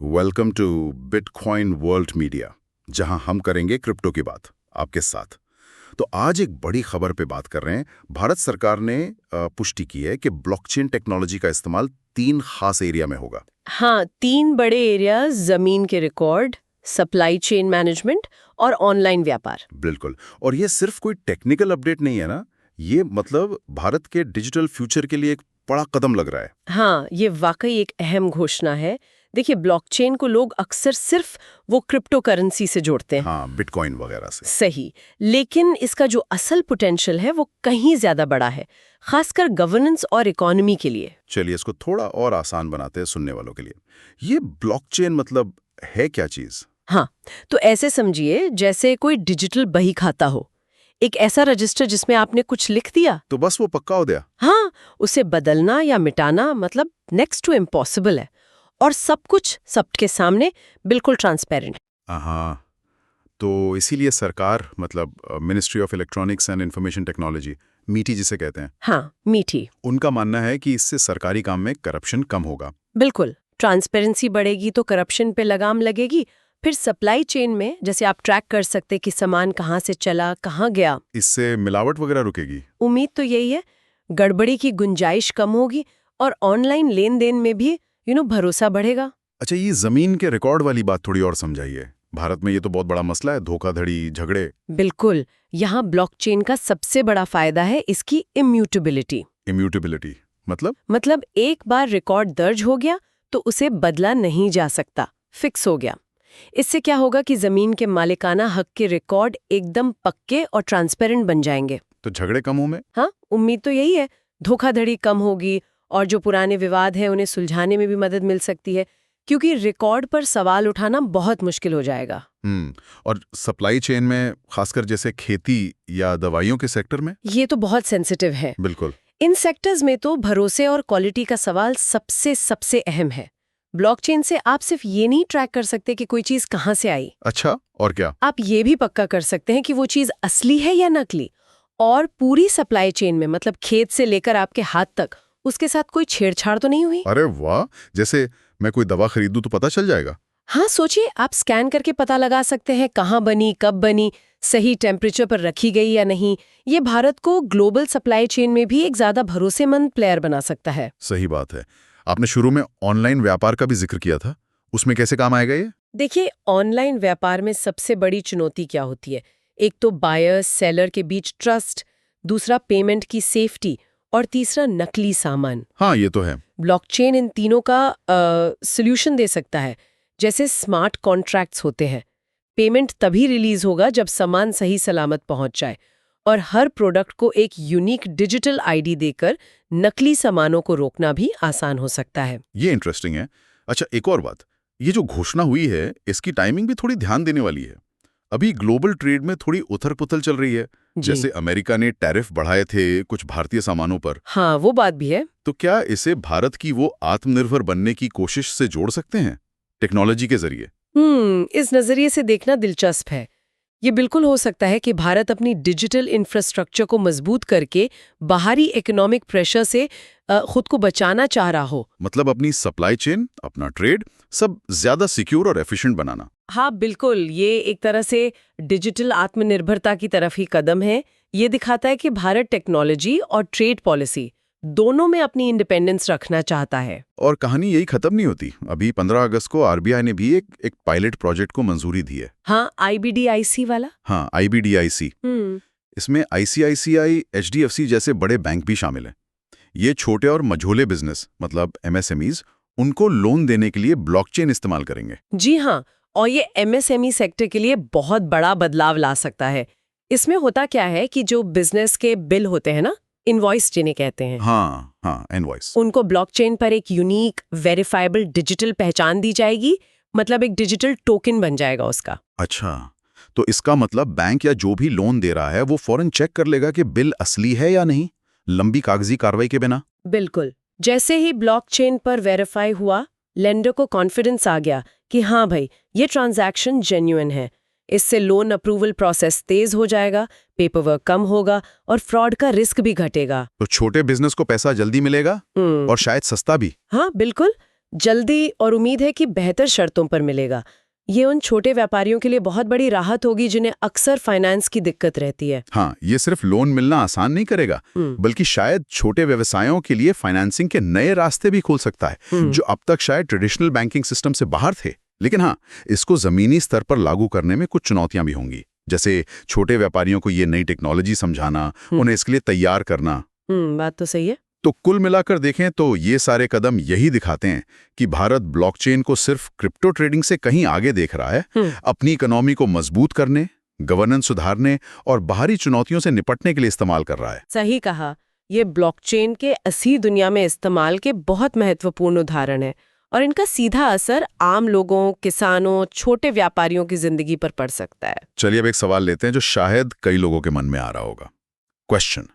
Welcome to Bitcoin World Media, जहां हम करेंगे क्रिप्टो की बात आपके साथ। तो आज एक बड़ी खबर पे बात कर रहे हैं। भारत सरकार ने पुष्टि की है कि ब्लॉकचेन टेक्नोलॉजी का इस्तेमाल 3 खास एरिया में होगा। हाँ, 3 बड़े एरिया जमीन के रिकॉर्ड, सप्लाई चेन मैनेजमेंट और ऑनलाइन व्यापार। बिल्कुल। और ये सिर्फ कोई टेक्निकल अपडेट नहीं है ना, ये मतलब भारत के डिजिटल फ्यूचर के लिए एक बड़ा कदम लग रहा है। हाँ, ये वाकई एक अहम घोषणा है। देखिए, ब्लॉकचेन को लोग अक्सर सिर्फ वो क्रिप्टो करेंसी से जोड़ते हैं। हाँ, बिटकॉइन वगैरह से। सही, लेकिन इसका जो असल पोटेंशियल है वो कहीं ज्यादा बड़ा है, खासकर गवर्नेंस और इकोनॉमी के लिए। चलिए इसको थोड़ा और आसान बनाते हैं सुनने वालों के लिए। ये ब्लॉकचेन मतलब है क्या चीज? हाँ, तो ऐसे समझिए जैसे कोई डिजिटल बही खाता हो, एक ऐसा रजिस्टर जिसमें आपने कुछ लिख दिया तो बस वो पक्का हो गया। हाँ, उसे बदलना या मिटाना मतलब नेक्स्ट टू इम्पॉसिबल है, और सब कुछ सबके सामने बिल्कुल ट्रांसपेरेंट। हाँ, तो इसीलिए सरकार मतलब ministry of electronics and information technology, मीटी जिसे कहते हैं, हाँ, मीठी। उनका मानना है कि इससे सरकारी काम में करप्शन कम होगा। बिल्कुल, ट्रांसपेरेंसी बढ़ेगी तो करप्शन पे लगाम लगेगी। फिर सप्लाई चेन में जैसे आप ट्रैक कर सकते कि सामान कहाँ से चला, कहाँ गया। इससे मिलावट वगैरह रुकेगी। उम्मीद तो यही है, गड़बड़ी की गुंजाइश कम होगी और ऑनलाइन लेन देन में भी भरोसा बढ़ेगा। अच्छा, ये जमीन के रिकॉर्ड वाली बात थोड़ी और समझाइए। भारत में ये तो बहुत बड़ा मसला है, धोखाधड़ी, झगड़े। बिल्कुल, यहाँ ब्लॉकचेन का सबसे बड़ा फायदा है इसकी इम्यूटेबिलिटी। इम्यूटेबिलिटी मतलब एक बार रिकॉर्ड दर्ज हो गया तो उसे बदला नहीं जा सकता, फिक्स हो गया। इससे क्या होगा कि जमीन के मालिकाना हक के रिकॉर्ड एकदम पक्के और ट्रांसपेरेंट बन जाएंगे। तो झगड़े कम होंगे। हाँ, उम्मीद तो यही है। धोखाधड़ी कम होगी और जो पुराने विवाद हैं उन्हें सुलझाने में भी मदद मिल सकती है, क्योंकि रिकॉर्ड पर सवाल उठाना बहुत मुश्किल हो जाएगा। और सप्लाई चेन में खासकर जैसे खेती या दवाइयों के सेक्टर में ये तो बहुत सेंसिटिव है। बिल्कुल। इन सेक्टर्स में तो भरोसे और क्वालिटी का सवाल सबसे सबसे अहम है। ब्लॉकचेन से आप सिर्फ ये नहीं ट्रैक कर सकते कि कोई चीज कहाँ से आई। अच्छा, और क्या? आप ये भी पक्का कर सकते हैं कि वो चीज असली है या नकली, और पूरी सप्लाई चेन में मतलब खेत से लेकर आपके हाथ तक उसके साथ कोई छेड़छाड़ तो नहीं हुई। अरे वाह, जैसे मैं कोई दवा खरीदूं तो पता चल जाएगा। हाँ, सोचिए, आप स्कैन करके पता लगा सकते हैं कहाँ बनी, कब बनी, सही टेम्परेचर पर रखी गई या नहीं। ये भारत को ग्लोबल सप्लाई चेन में भी एक ज्यादा भरोसेमंद प्लेयर बना सकता है। सही बात है। आपने शुरू में ऑनलाइन व्यापार का भी जिक्र किया था, उसमें कैसे काम आएगा ये? देखिए, ऑनलाइन व्यापार में सबसे बड़ी चुनौती क्या होती है? एक तो बायर सेलर के बीच ट्रस्ट, दूसरा पेमेंट की सेफ्टी, और तीसरा नकली सामान। हाँ, ये तो है। ब्लॉकचेन इन तीनों का सॉल्यूशन दे सकता है। जैसे स्मार्ट कॉन्ट्रैक्ट्स होते हैं, पेमेंट तभी रिलीज होगा जब सामान सही सलामत पहुंच जाए, और हर प्रोडक्ट को एक यूनिक डिजिटल आईडी देकर नकली सामानों को रोकना भी आसान हो सकता है। ये इंटरेस्टिंग है। अच्छा, एक और बात, ये जो घोषणा हुई है इसकी टाइमिंग भी थोड़ी ध्यान देने वाली है। अभी ग्लोबल ट्रेड में थोड़ी उथल-पुथल चल रही है। जैसे अमेरिका ने टैरिफ बढ़ाए थे कुछ भारतीय सामानों पर। हाँ, वो बात भी है। तो क्या इसे भारत की वो आत्मनिर्भर बनने की कोशिश से जोड़ सकते हैं टेक्नोलॉजी के जरिए? इस नजरिए से देखना दिलचस्प है। ये बिल्कुल हो सकता है कि भारत अपनी डिजिटल इंफ्रास्ट्रक्चर को मजबूत करके बाहरी इकोनॉमिक प्रेशर से खुद को बचाना चाह रहा हो। मतलब अपनी सप्लाई चेन, अपना ट्रेड सब ज्यादा सिक्योर और एफिशिएंट बनाना। हाँ, बिल्कुल, ये एक तरह से डिजिटल आत्मनिर्भरता की तरफ ही कदम है। ये दिखाता है कि भारत टेक्नोलॉजी और ट्रेड पॉलिसी दोनों में अपनी इंडिपेंडेंस रखना चाहता है। और कहानी यही खत्म नहीं होती। अभी 15 अगस्त को आरबीआई ने भी एक पायलट प्रोजेक्ट को मंजूरी दी है। हाँ, IBDIC वाला। हाँ, IBDIC। इसमें ICICI, HDFC जैसे बड़े बैंक भी शामिल हैं। ये छोटे और मझोले बिजनेस मतलब MSMEs, उनको लोन देने के लिए ब्लॉकचेन इस्तेमाल करेंगे। जी हाँ, और ये MSME सेक्टर के लिए बहुत बड़ा बदलाव ला सकता है। इसमें होता क्या है कि जो बिजनेस के बिल होते हैं ना, इनवॉइस जिन्हें कहते हैं, हाँ, इनवॉइस, उनको ब्लॉकचेन पर एक यूनिक वेरीफाइबल डिजिटल पहचान दी जाएगी। मतलब एक डिजिटल टोकन बन जाएगा उसका। अच्छा, तो इसका मतलब बैंक या जो भी लोन दे रहा है वो फौरन चेक कर लेगा कि बिल असली है या नहीं, लंबी कागजी कार्रवाई के बिना। बिल्कुल, जैसे ही ब्लॉकचेन पर वेरीफाई हुआ, लेंडर को कॉन्फिडेंस आ गया कि हाँ भाई, ये ट्रांजैक्शन जेन्युइन है। इससे लोन अप्रूवल प्रोसेस तेज हो जाएगा, पेपरवर्क कम होगा और फ्रॉड का रिस्क भी घटेगा। तो छोटे बिजनेस को पैसा जल्दी मिलेगा और शायद सस्ता भी। हाँ, बिल्कुल। जल्दी और उम्मीद है कि बेहतर शर्तों पर मिलेगा। ये उन छोटे व्यापारियों के लिए बहुत बड़ी राहत होगी जिन्हें अक्सर फाइनेंस की दिक्कत रहती है। हाँ, ये सिर्फ लोन मिलना आसान नहीं करेगा, बल्कि शायद छोटे व्यवसायों के लिए फाइनेंसिंग के नए रास्ते भी खोल सकता है, जो अब तक शायद ट्रेडिशनल बैंकिंग सिस्टम से बाहर थे। लेकिन हाँ, इसको जमीनी स्तर पर लागू करने में कुछ चुनौतियां भी होंगी, जैसे छोटे व्यापारियों को ये नई टेक्नोलॉजी समझाना, उन्हें इसके लिए तैयार करना। बात तो सही है। तो कुल मिलाकर देखें तो ये सारे कदम यही दिखाते हैं कि भारत ब्लॉकचेन को सिर्फ क्रिप्टो ट्रेडिंग से कहीं आगे देख रहा है, अपनी इकोनॉमी को मजबूत करने, गवर्नेंस सुधारने और बाहरी चुनौतियों से निपटने के लिए इस्तेमाल कर रहा है। सही कहा। ये ब्लॉकचेन के असली दुनिया में इस्तेमाल के बहुत महत्वपूर्ण उदाहरण है और इनका सीधा असर आम लोगों, किसानों, छोटे व्यापारियों की जिंदगी पर पड़ सकता है। चलिए अब एक सवाल लेते हैं जो शायद कई लोगों के मन में आ रहा होगा। क्वेश्चन: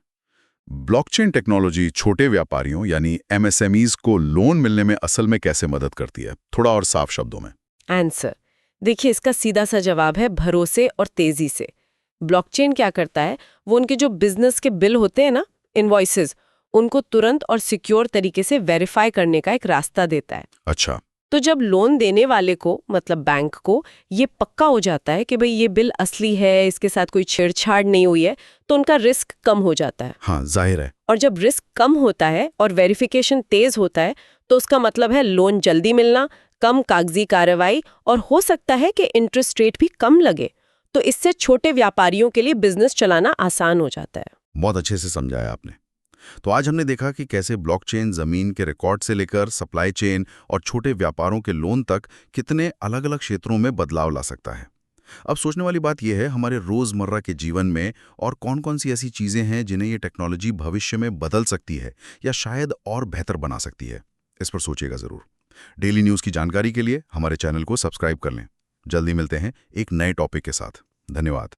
ब्लॉकचेन टेक्नोलॉजी छोटे व्यापारियों यानी एमएसएमईज को लोन मिलने में असल में कैसे मदद करती है? थोड़ा और साफ शब्दों में। आंसर देखिए, इसका सीधा सा जवाब है भरोसे और तेजी से। ब्लॉकचेन क्या करता है, वो उनके जो बिजनेस के बिल होते हैं ना, इनवॉइसेस, उनको तुरंत और सिक्योर तरीके से वेरीफाई करने का एक रास्ता देता है। अच्छा, तो जब लोन देने वाले को, मतलब बैंक को, ये पक्का हो जाता है कि भाई ये बिल असली है, इसके साथ कोई छेड़छाड़ नहीं हुई है, तो उनका रिस्क कम हो जाता है। हाँ, जाहिर है। और जब रिस्क कम होता है और वेरिफिकेशन तेज होता है, तो उसका मतलब है लोन जल्दी मिलना, कम कागजी कार्रवाई और हो सकता है कि इंटरेस्ट रेट भी कम लगे। तो इससे छोटे व्यापारियों के लिए बिजनेस चलाना आसान हो जाता है। बहुत अच्छे से समझाया आपने। तो आज हमने देखा कि कैसे ब्लॉकचेन जमीन के रिकॉर्ड से लेकर सप्लाई चेन और छोटे व्यापारों के लोन तक कितने अलग-अलग क्षेत्रों में बदलाव ला सकता है। अब सोचने वाली बात यह है, हमारे रोजमर्रा के जीवन में और कौन-कौन सी ऐसी चीजें हैं जिन्हें ये टेक्नोलॉजी भविष्य में बदल सकती है या शायद और बेहतर बना सकती है। इस पर सोचिएगा जरूर। डेली न्यूज की जानकारी के लिए हमारे चैनल को सब्सक्राइब कर लें। जल्दी मिलते हैं एक नए टॉपिक के साथ। धन्यवाद।